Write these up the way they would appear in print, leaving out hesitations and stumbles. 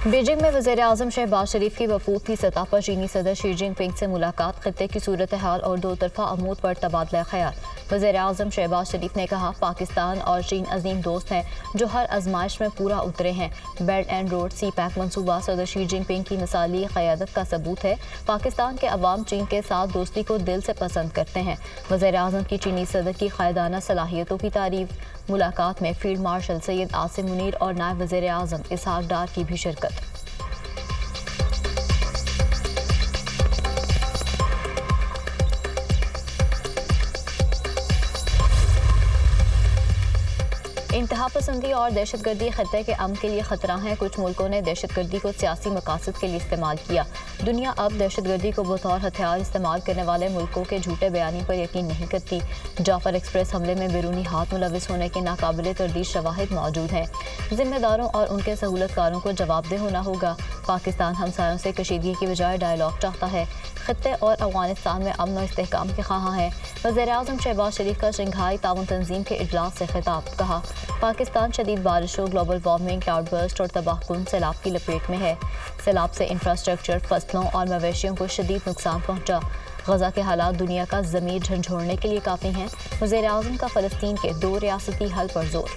Beijing में वज़ीर-ए-आज़म शहबाज शरीफ की वफूद सतह पर चीनी सदर शी जिनपिंग से मुलाकात, खित्ते की सूरत हाल और दो तरफा अमूर पर तबादला ख्याल। वज़ीर-ए-आज़म शहबाज शरीफ ने कहा, पाकिस्तान और चीन अजीम दोस्त हैं जो हर आजमाइश में पूरा उतरे हैं। Belt and road CPEC मनसूबा सदर शी जिनपिंग की मिसाली क़यादत का सबूत है। पाकिस्तान के अवाम चीन के साथ दोस्ती को दिल से पसंद करते हैं। वज़ीर-ए-आज़म की चीनी सदर की क़ायदाना सलाहियतों की तारीफ। मुलाकात में फील्ड मार्शल सैयद आसिम मुनीर और नायब वज़ीर-ए-आज़म इसहाक डार की भी शिरकत। इंतहा पसंदी और दहशतगर्दी खत्े के अमन के लिए खतरा है। कुछ मुल्कों ने दहशतगर्दी को सियासी मकासद के लिए इस्तेमाल किया। दुनिया अब दहशतगर्दी को बतौर हथियार इस्तेमाल करने वाले मुल्कों के झूठे बयानी पर यकीन नहीं करती। जाफर एक्सप्रेस हमले में बैरूनी हाथ मुलविस होने के नाकाबिले तरदीद शवाहिद मौजूद हैं। जिम्मेदारों और उनके सहूलतकारों को जवाबदेह होना होगा। पाकिस्तान हमसायों से कशीदगी की बजाय डायलॉग चाहता है। खत्े और अफगानिस्तान में अमन और इस्तेहकाम के ख्वाह हैं। वज़ीर-ए-आज़म शहबाज शरीफ का शंघाई ताउन तंजीम के इजलास से खिताब। कहा, पाकिस्तान शदीद बारिशों, ग्लोबल वार्मिंग, क्लाउड बर्स्ट और तबाहकुन सैलाब की लपेट में है। सैलाब से इंफ्रास्ट्रक्चर, फसलों और मवेशियों को शदीद नुकसान पहुंचा। गजा के हालात दुनिया का ज़मीर झंझोड़ने के लिए काफ़ी हैं। वज़ीर-ए-आज़म का फ़लस्तीन के दो रियासती हल पर जोर।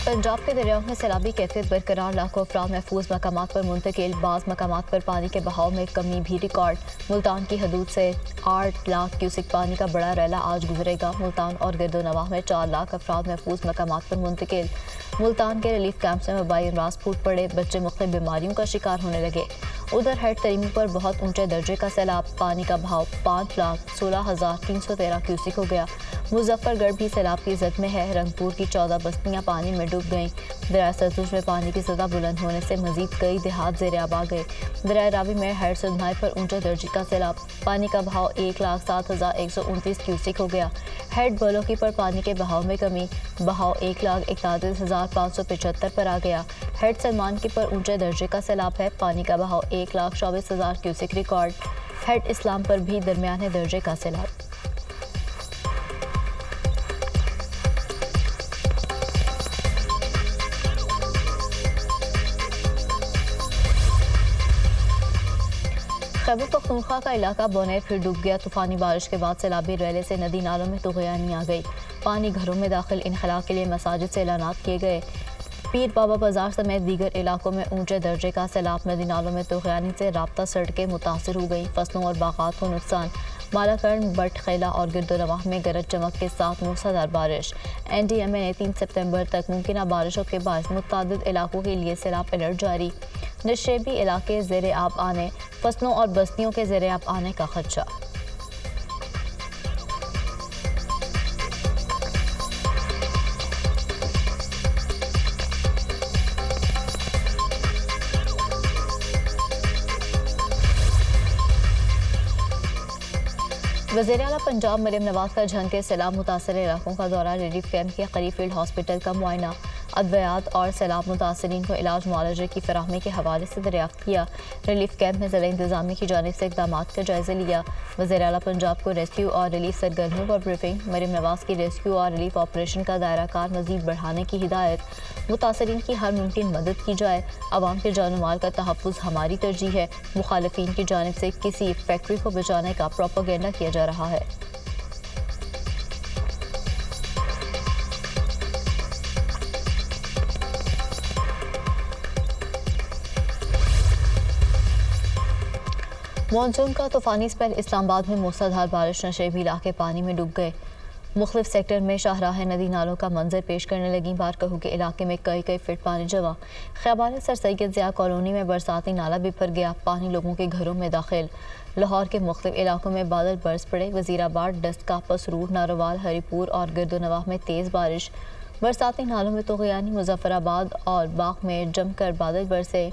पंजाब के दरियाओं में सैलाबी कैफियत बरकरार, लाखों अफराद महफूज मकामात पर मुंतकिल। बाज़ मकामात पर पानी के बहाव में कमी भी रिकॉर्ड। मुल्तान की हदूद से 8 लाख क्यूसिक पानी का बड़ा रैला आज गुजरेगा। मुल्तान और गिरदोनवाह में 4 लाख अफराद महफूज मकामात पर मुंतकिल। मुल्तान के रिलीफ कैंप्स में वबाई अमराज फूट पड़े, बच्चे मुख्तलिफ बीमारियों का शिकार होने लगे। उधर हेड तरीमी पर बहुत ऊंचे दर्जे का सैलाब, पानी का बहाव 5,16,313 क्यूसिक हो गया। मुजफ्फरगढ़ भी सैलाब की जद में है। रंगपुर की 14 बस्तियां पानी में डूब गईं। दरिया सतलुज में पानी की सतह बुलंद होने से मजीद कई देहात ज़ेर आब आ गए। दरिया रावी में हेड सुधनाई पर ऊंचे दर्जे का सैलाब, पानी का बहाव 1,07,129 क्यूसिक हो गया। हेड बलोकी पर पानी के बहाव में कमी, बहाव 1,41,575 पर आ गया। हेड सलमान की पर ऊंचे दर्जे का सैलाब है, पानी का बहाव 1,24,000 क्यूसिक रिकॉर्ड। हेड इस्लाम पर भी दरमियाने दर्जे का सैलाब। खैबर पख्तूनख्वा का इलाका बोनेर फिर डूब गया। तूफानी बारिश के बाद सैलाबी रैले से नदी नालों में तुग़यानी आ गई। पानी घरों में दाखिल, इनखला के लिए मसाजिद से ऐलानात किए गए। पीर बाबा बाजार समेत दीगर इलाकों में ऊंचे दर्जे का सैलाब, नदी नालों में तुग़यानी से राब्ता सड़कें मुतासिर हो गई। फसलों और बागात को नुकसान। मालाकर्ण, बट खैला और गिरदोनवाह में गरज चमक के साथ मूसलाधार बारिश। NDMA ने 3 सितंबर तक मुमकिन बारिशों के बायस मुतअद्दिद इलाकों के लिए सैलाब अलर्ट जारी। नशेबी इलाके ज़ेर आब आने, फसलों और बस्तियों के ज़ेर आब आने का खदशा। वज़ीर-ए-आला पंजाब मरियम नवाज का झंग के सैलाब मुतासर इलाकों का दौरा, रिलीफ कैंप के करीब फील्ड हॉस्पिटल का मुआयना, अद्वियात और सैलाब मुतासरीन को इलाज मुआलजे की फराहमी के हवाले से दरियाफ्त किया। रिलीफ कैंप में ज़िला इंतज़ामिया की जानिब से इक़दामात का जायज़ा लिया। वज़ीर-ए-आला पंजाब को रेस्क्यू और रिलीफ सरगर्मियों पर ब्रीफिंग। मरियम नवाज की रेस्क्यू और रिलीफ ऑपरेशन का दायरा कार मज़ीद बढ़ाने की हिदायत। मुतासरीन की हर मुमकिन मदद की जाए। अवाम के जान माल का तहफ़्फ़ुज़ हमारी तरजीह है। मुखालिफिन की जानिब से किसी फैक्ट्री को बचाने का प्रोपेगेंडा किया जा रहा है। मानसून का तूफानी स्पेल, इस्लामाबाद में मूसलाधार बारिश, नशेबी इलाके पानी में डूब गए। मुख्तलिफ सेक्टर में शाहराहें नदी नालों का मंजर पेश करने लगी। बारकहू के इलाके में कई फीट पानी जमा। ख़ैबार सर सैयद ज़िया कॉलोनी में बरसाती नाला बिफर गया, पानी लोगों के घरों में दाखिल। लाहौर के मुख्तलिफ इलाकों में बादल बरस पड़े। वज़ीराबाद, डस्का, पसरूर, नारोवाल, हरीपुर और गिरदोनवाह में तेज़ बारिश। बरसाती नालों में तुग़यानी। मुजफ्फराबाद और बाग में जमकर बादल बरसे।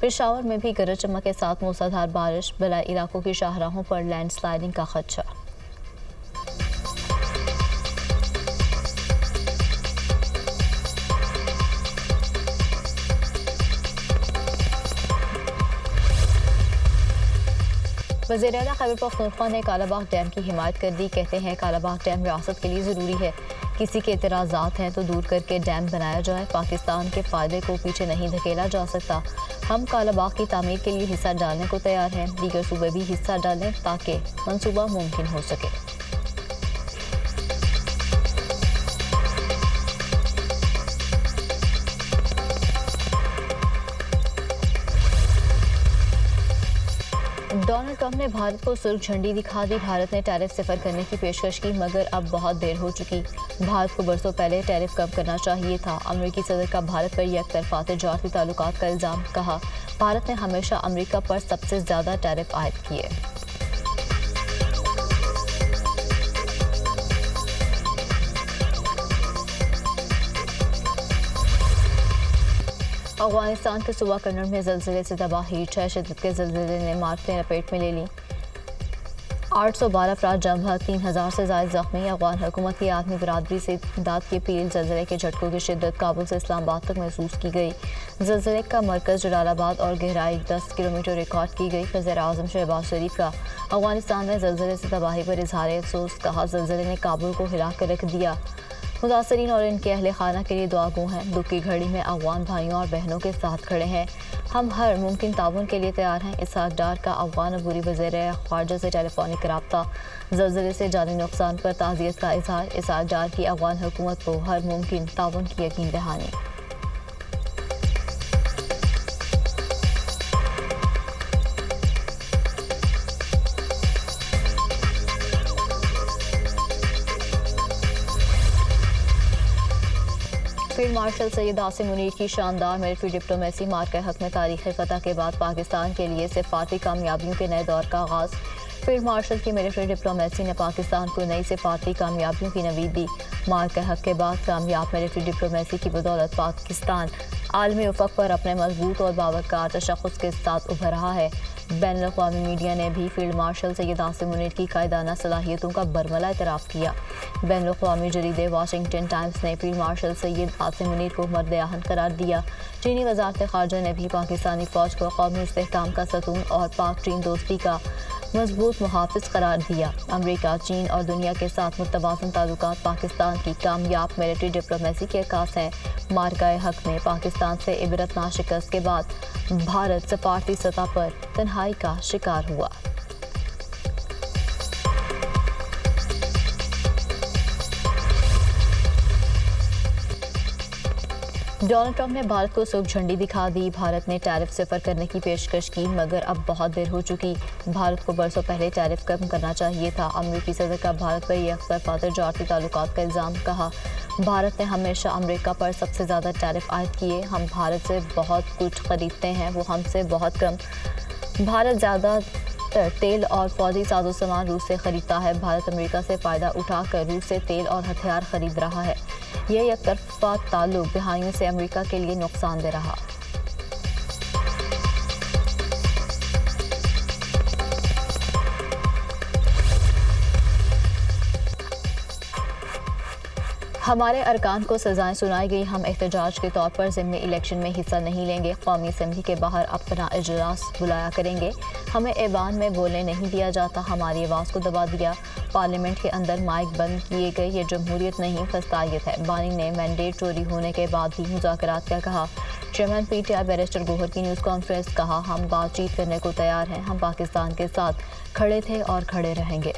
पेशावर में भी गरज चमक के साथ मूसलाधार बारिश। बलाई इलाकों की शाहराहों पर लैंड स्लाइडिंग का खदशा। वज़ीर आला खैबर पख्तूनख्वा ने कालाबाग डैम की हिमायत कर दी। कहते हैं कालाबाग डैम रियासत के लिए ज़रूरी है, किसी के एतराज़ात हैं तो दूर करके डैम बनाया जाए। पाकिस्तान के फ़ायदे को पीछे नहीं धकेला जा सकता। हम कालाबाग की तामीर के लिए हिस्सा डालने को तैयार हैं, दीगर सूबे भी हिस्सा डालें ताकि मंसूबा मुमकिन हो सके। डोनाल्ड ट्रंप ने भारत को सुर्ख झंडी दिखा दी। भारत ने टैरिफ सिफर करने की पेशकश की, मगर अब बहुत देर हो चुकी। भारत को बरसों पहले टैरिफ कम करना चाहिए था। अमेरिकी सदर का भारत पर यकतरफा तिजारती ताल्लुकात का इल्ज़ाम। कहा, भारत ने हमेशा अमेरिका पर सबसे ज़्यादा टैरिफ आयद किए। अफगानिस्तान के सूबा कन्नड़ में ज़लज़ले से तबाही। 6 शिद्दत के ज़लज़ले ने इमारतें लपेट में ले लीं। 812 अफराद जम बहक, 3000 से ज़ायद ज़ख्मी। अफगान हुकूमत की आदमी बरादरी से इमदाद की अपील। ज़लज़ले के झटकों की शिद्दत काबुल से इस्लामाबाद तक महसूस की गई। ज़लज़ले का मरकज़ जलालाबाद और गहराई 10 किलोमीटर रिकॉर्ड की गई। वज़ीर आज़म शहबाज शरीफ का अफगानिस्तान में ज़लज़ले से तबाही पर इजहार अफसोस। कहा, ज़लज़ले ने काबुल को हिला कर रख दिया। मुतासरीन और इनके अहले खाना के लिए दुआ गो हैं। दुख की घड़ी में अफगान भाइयों और बहनों के साथ खड़े हैं। हम हर मुमकिन ताउन के लिए तैयार हैं। इसहाक डार का अफगान अबूरी वज़ीर ख़ारजा से टेलीफोनिक रब्ता। ज़लज़ले से जानी नुकसान पर ताज़ियत का इजहार। इसहाक डार की अफगान हुकूमत को हर मुमकिन ताउन की यकीन दहानी। फील्ड मार्शल सैयद आसिम मुनीर की शानदार मिलिट्री डिप्लोमेसी मार्के हक में तारीख़ी फ़तह के बाद पाकिस्तान के लिए सिफारती कामयाबियों के नए दौर का आगाज़। फील्ड मार्शल की मिलिट्री डिप्लोमेसी ने पाकिस्तान को नई सिफारती कामयाबियों की नवीद दी। मार्के हक के बाद कामयाब मिलिट्री डिप्लोमेसी की बदौलत पाकिस्तान आलमी उफ़क़ पर अपने मजबूत और बावकार तशख़्ख़ुस के साथ उभर रहा है। बैनुल-अक़वामी मीडिया ने भी फील्ड मार्शल सैयद आसिम मुनीर की कायदाना सलाहियतों का बरमला एतराफ़ किया। बैनुल-अक़वामी जरीदे वाशिंगटन टाइम्स ने फील्ड मार्शल सैयद आसिम मुनीर को मर्द आहन करार दिया। चीनी वज़ारत ख़ारजा ने भी पाकिस्तानी फ़ौज को कौमी इस्तेहकाम का सतून और पाक चीन दोस्ती का मजबूत मुहाफ़िज़ करार दिया। अमरीका, चीन और दुनिया के साथ मुतवाज़न ताल्लुकात पाकिस्तान की कामयाब मिलिट्री डिप्लोमेसी के अक्कास हैं। मार्काए हक में पाकिस्तान से इबरतनाक शिकस्त के बाद भारत सफारती सतह पर तन्हाई का शिकार हुआ। डोनाल्ड ट्रंप ने भारत को सुर्ख झंडी दिखा दी। भारत ने टैरिफ सिफर करने की पेशकश की, मगर अब बहुत देर हो चुकी। भारत को बरसों पहले टैरिफ कम करना चाहिए था। अमेरिकी सदर का भारत पर यकतरफा तिजारती ताल्लुकात का इल्ज़ाम। कहा, भारत ने हमेशा अमेरिका पर सबसे ज़्यादा टैरिफ आयद किए। हम भारत से बहुत कुछ खरीदते हैं, वो हमसे बहुत कम। भारत ज़्यादातर तेल और फौजी साजो सामान रूस से खरीदता है। भारत अमेरिका से फ़ायदा उठाकर रूस से तेल और हथियार खरीद रहा है। यह एकतरफा ताल्लुक दहाइयों से अमेरिका के लिए नुकसानदेह रहा। हमारे अरकान को सजाएं सुनाई गई। हम एहतजाज के तौर पर ज़िमनी इलेक्शन में हिस्सा नहीं लेंगे। कौमी असम्बली के बाहर अपना इजलास बुलाया करेंगे। हमें ऐवान में बोलने नहीं दिया जाता। हमारी आवाज़ को दबा दिया। पार्लियामेंट के अंदर माइक बंद किए गए। ये जमहूरियत नहीं, फस्तायत है। बानी ने मैंडेट चोरी होने के बाद भी मुज़ाकरात का कहा। चेयरमैन PTI बैरिस्टर गोहर की न्यूज़ कॉन्फ्रेंस। कहा, हम बातचीत करने को तैयार हैं। हम पाकिस्तान के साथ खड़े थे और खड़े रहेंगे।